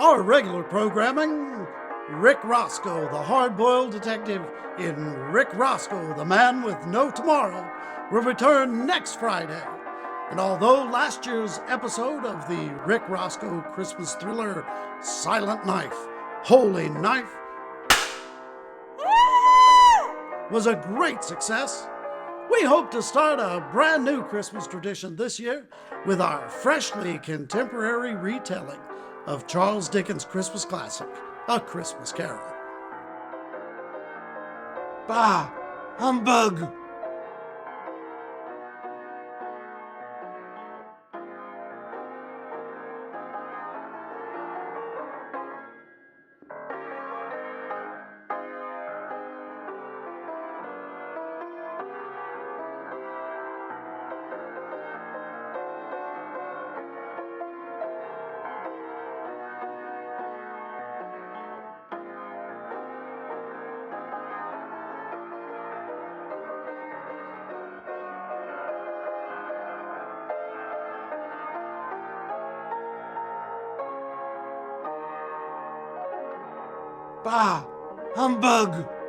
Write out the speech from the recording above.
Our regular programming, Rick Roscoe, the hard-boiled detective in Rick Roscoe, the Man with No Tomorrow, will return next Friday. And although last year's episode of the Rick Roscoe Christmas thriller Silent Knife, Holy Knife was a great success, we hope to start a brand new Christmas tradition this year with our freshly contemporary retelling of Charles Dickens' Christmas classic, A Christmas Carol. Bah! Humbug! Bah! Humbug!